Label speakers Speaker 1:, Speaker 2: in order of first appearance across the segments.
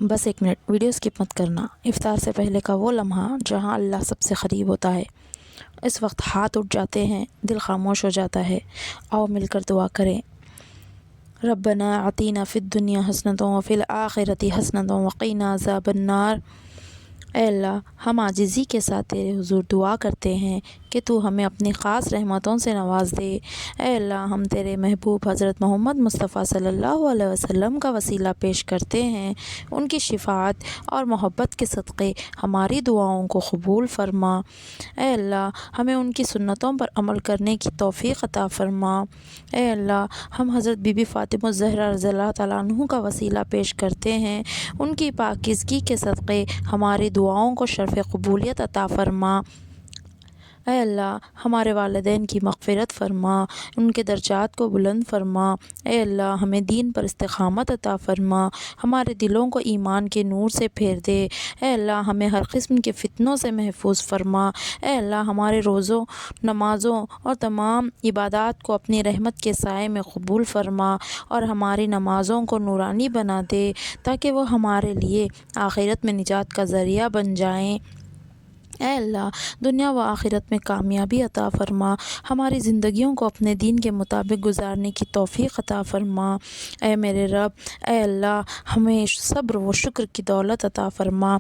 Speaker 1: بس ایک minute, video skip مت کرنا۔ افطار سے پہلے کا وہ لمحہ جہاں اللہ سب سے قریب ہوتا ہے، اس وقت ہاتھ اٹھ جاتے ہیں، دل خاموش ہو جاتا ہے۔ آؤ مل کر دعا کریں۔ ربنا آتینا فی الدنیا حسنۃ وفی الآخرۃ حسنۃ وقنا عذاب النار۔ اے اللہ، ہم عاجزی کے ساتھ تیرے حضور دعا کرتے ہیں کہ تو ہمیں اپنی خاص رحمتوں سے نواز دے۔ اے اللہ، ہم تیرے محبوب حضرت محمد مصطفیٰ صلی اللہ علیہ وسلم کا وسیلہ پیش کرتے ہیں۔ ان کی شفاعت اور محبت کے صدقے ہماری دعاؤں کو قبول فرما۔ اے اللہ، ہمیں ان کی سنتوں پر عمل کرنے کی توفیق عطا فرما۔ اے اللہ، ہم حضرت بی بی فاطمہ الزہرا رضی اللہ تعالیٰ عنہ کا وسیلہ پیش کرتے ہیں۔ ان کی پاکیزگی کے صدقے ہماری دعاؤں کو شرف قبولیت عطا فرما۔ اے اللہ، ہمارے والدین کی مغفرت فرما، ان کے درجات کو بلند فرما۔ اے اللہ، ہمیں دین پر استقامت عطا فرما، ہمارے دلوں کو ایمان کے نور سے پھیر دے۔ اے اللہ، ہمیں ہر قسم کے فتنوں سے محفوظ فرما۔ اے اللہ، ہمارے روزوں، نمازوں اور تمام عبادات کو اپنی رحمت کے سائے میں قبول فرما، اور ہماری نمازوں کو نورانی بنا دے تاکہ وہ ہمارے لیے آخرت میں نجات کا ذریعہ بن جائیں۔ اے اللہ، دنیا و آخرت میں کامیابی عطا فرما، ہماری زندگیوں کو اپنے دین کے مطابق گزارنے کی توفیق عطا فرما۔ اے میرے رب، اے اللہ، ہمیں صبر و شکر کی دولت عطا فرما،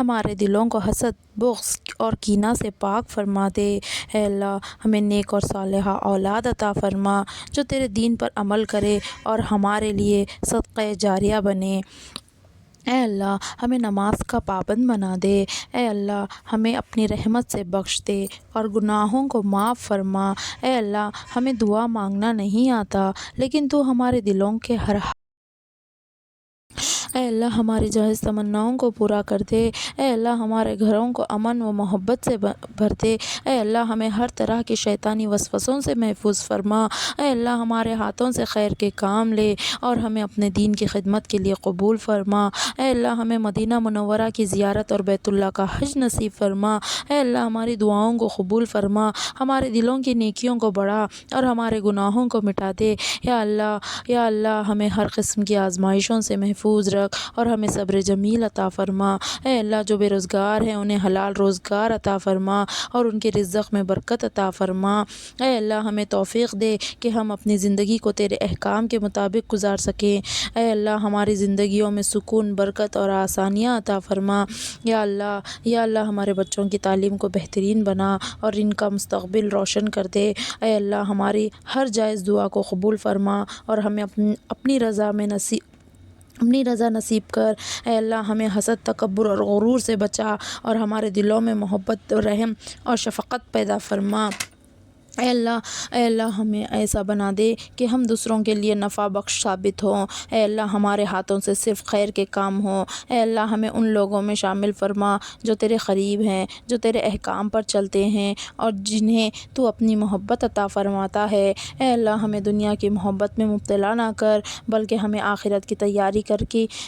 Speaker 1: ہمارے دلوں کو حسد، بغض اور کینہ سے پاک فرما دے۔ اے اللہ، ہمیں نیک اور صالحہ اولاد عطا فرما جو تیرے دین پر عمل کرے اور ہمارے لیے صدقہ جاریہ بنے۔ اے اللہ، ہمیں نماز کا پابند بنا دے۔ اے اللہ، ہمیں اپنی رحمت سے بخش دے اور گناہوں کو معاف فرما۔ اے اللہ، ہمیں دعا مانگنا نہیں آتا، لیکن تو ہمارے دلوں کے ہر اے اللہ، ہماری جائز تمناؤں کو پورا کر دے۔ اے اللہ، ہمارے گھروں کو امن و محبت سے بھر دے۔ اے اللہ، ہمیں ہر طرح کے شیطانی وسوسوں سے محفوظ فرما۔ اے اللہ، ہمارے ہاتھوں سے خیر کے کام لے اور ہمیں اپنے دین کی خدمت کے لیے قبول فرما۔ اے اللہ، ہمیں مدینہ منورہ کی زیارت اور بیت اللہ کا حج نصیب فرما۔ اے اللہ، ہماری دعاؤں کو قبول فرما، ہمارے دلوں کی نیکیوں کو بڑھا اور ہمارے گناہوں کو مٹا دے۔ یا اللہ، یا اللہ، ہمیں ہر قسم کی آزمائشوں سے محفوظ رکھ اور ہمیں صبر جمیل عطا فرما۔ اے اللہ، جو بے روزگار ہیں انہیں حلال روزگار عطا فرما اور ان کے رزق میں برکت عطا فرما۔ اے اللہ، ہمیں توفیق دے کہ ہم اپنی زندگی کو تیرے احکام کے مطابق گزار سکیں۔ اے اللہ، ہماری زندگیوں میں سکون، برکت اور آسانیاں عطا فرما۔ یا اللہ، یا اللہ، ہمارے بچوں کی تعلیم کو بہترین بنا اور ان کا مستقبل روشن کر دے۔ اے اللہ، ہماری ہر جائز دعا کو قبول فرما اور ہمیں اپنی رضا نصیب کر۔ اے اللہ، ہمیں حسد، تکبر اور غرور سے بچا اور ہمارے دلوں میں محبت، رحم اور شفقت پیدا فرما۔ اے اللہ، اے اللہ، ہمیں ایسا بنا دے کہ ہم دوسروں کے لیے نفع بخش ثابت ہوں۔ اے اللہ، ہمارے ہاتھوں سے صرف خیر کے کام ہوں۔ اے اللہ، ہمیں ان لوگوں میں شامل فرما جو تیرے قریب ہیں، جو تیرے احکام پر چلتے ہیں اور جنہیں تو اپنی محبت عطا فرماتا ہے۔ اے اللہ، ہمیں دنیا کی محبت میں مبتلا نہ کر، بلکہ ہمیں آخرت کی تیاری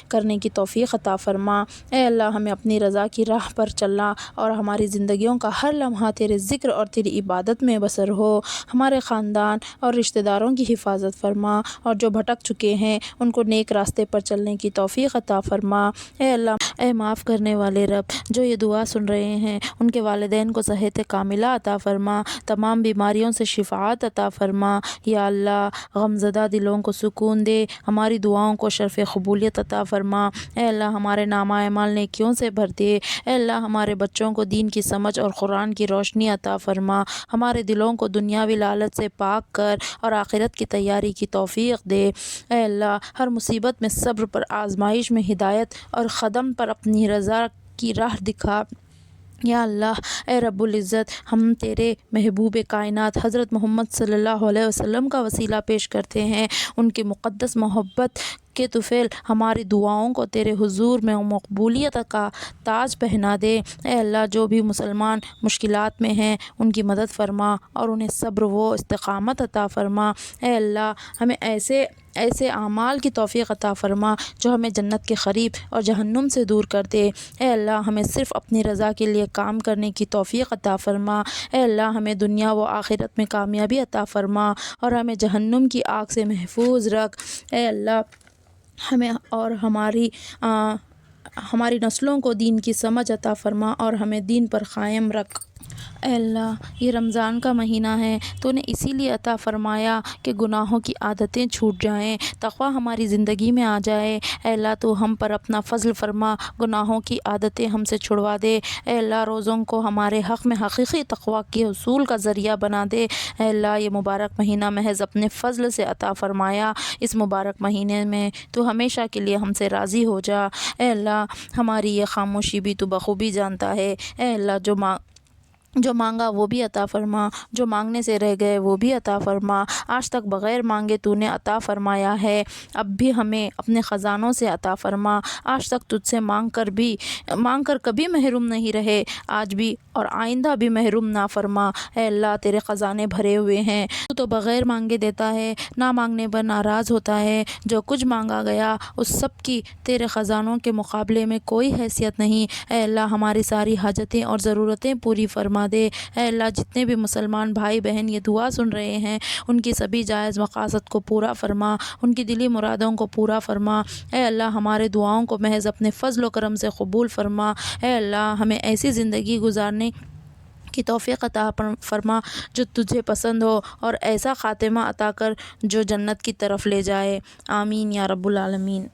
Speaker 1: کرنے کی توفیق عطا فرما۔ اے اللہ، ہمیں اپنی رضا کی راہ پر چلنا اور ہماری زندگیوں کا ہر لمحہ تیرے ذکر اور تیری عبادت میں بسر ہو۔ ہمارے خاندان اور رشتہ داروں کی حفاظت فرما اور جو بھٹک چکے ہیں ان کو نیک راستے پر چلنے کی توفیق عطا فرما۔ اے اللہ، اے معاف کرنے والے رب، جو یہ دعا سن رہے ہیں ان کے والدین کو صحت کاملہ عطا فرما، تمام بیماریوں سے شفاعت عطا فرما۔ یا اللہ، غمزدہ دلوں کو سکون دے، ہماری دعاؤں کو شرف قبولیت عطا فرما۔ اے اللہ، ہمارے نامہ اعمال نیکیوں سے بھر دے۔ اے اللہ، ہمارے بچوں کو دین کی سمجھ اور قرآن کی روشنی عطا فرما، ہمارے دلوں کو دنیاوی لالچ سے پاک کر اور آخرت کی تیاری کی توفیق دے۔ اے اللہ، ہر مصیبت میں صبر پر، آزمائش میں ہدایت اور قدم پر اپنی رضا کی راہ دکھا۔ یا اللہ، اے رب العزت، ہم تیرے محبوب کائنات حضرت محمد صلی اللہ علیہ وسلم کا وسیلہ پیش کرتے ہیں۔ ان کی مقدس محبت کے طفیل ہماری دعاؤں کو تیرے حضور میں مقبولیت کا تاج پہنا دے۔ اے اللہ، جو بھی مسلمان مشکلات میں ہیں ان کی مدد فرما اور انہیں صبر و استقامت عطا فرما۔ اے اللہ، ہمیں ایسے اعمال کی توفیق عطا فرما جو ہمیں جنت کے قریب اور جہنم سے دور کر دے۔ اے اللہ، ہمیں صرف اپنی رضا کے لیے کام کرنے کی توفیق عطا فرما۔ اے اللہ، ہمیں دنیا و آخرت میں کامیابی عطا فرما اور ہمیں جہنم کی آگ سے محفوظ رکھ۔ اے اللہ، ہمیں اور ہماری نسلوں کو دین کی سمجھ عطا فرما اور ہمیں دین پر قائم رکھ۔ اے اللہ، یہ رمضان کا مہینہ ہے، تو نے اسی لیے عطا فرمایا کہ گناہوں کی عادتیں چھوٹ جائیں، تقویٰ ہماری زندگی میں آ جائے۔ اے اللہ، تو ہم پر اپنا فضل فرما، گناہوں کی عادتیں ہم سے چھڑوا دے۔ اے اللہ، روزوں کو ہمارے حق میں حقیقی تقویٰ کے حصول کا ذریعہ بنا دے۔ اے اللہ، یہ مبارک مہینہ محض اپنے فضل سے عطا فرمایا، اس مبارک مہینے میں تو ہمیشہ کے لیے ہم سے راضی ہو جا۔ اے اللہ، ہماری یہ خاموشی بھی تو بخوبی جانتا ہے۔ اے اللہ، جو مانگا وہ بھی عطا فرما، جو مانگنے سے رہ گئے وہ بھی عطا فرما۔ آج تک بغیر مانگے تو نے عطا فرمایا ہے، اب بھی ہمیں اپنے خزانوں سے عطا فرما۔ آج تک تجھ سے مانگ کر کبھی محروم نہیں رہے، آج بھی اور آئندہ بھی محروم نہ فرما۔ اے اللہ، تیرے خزانے بھرے ہوئے ہیں، تو بغیر مانگے دیتا ہے، نہ مانگنے پر ناراض ہوتا ہے۔ جو کچھ مانگا گیا اس سب کی تیرے خزانوں کے مقابلے میں کوئی حیثیت نہیں۔ اے اللہ، ہماری ساری حاجتیں اور ضرورتیں پوری فرما دے۔ اے اللہ، جتنے بھی مسلمان بھائی بہن یہ دعا سن رہے ہیں ان کی سبھی جائز مقاصد کو پورا فرما، ان کی دلی مرادوں کو پورا فرما۔ اے اللہ، ہمارے دعاؤں کو محض اپنے فضل و کرم سے قبول فرما۔ اے اللہ، ہمیں ایسی زندگی گزارنے کی توفیق عطا فرما جو تجھے پسند ہو، اور ایسا خاتمہ عطا کر جو جنت کی طرف لے جائے۔ آمین یا رب العالمین۔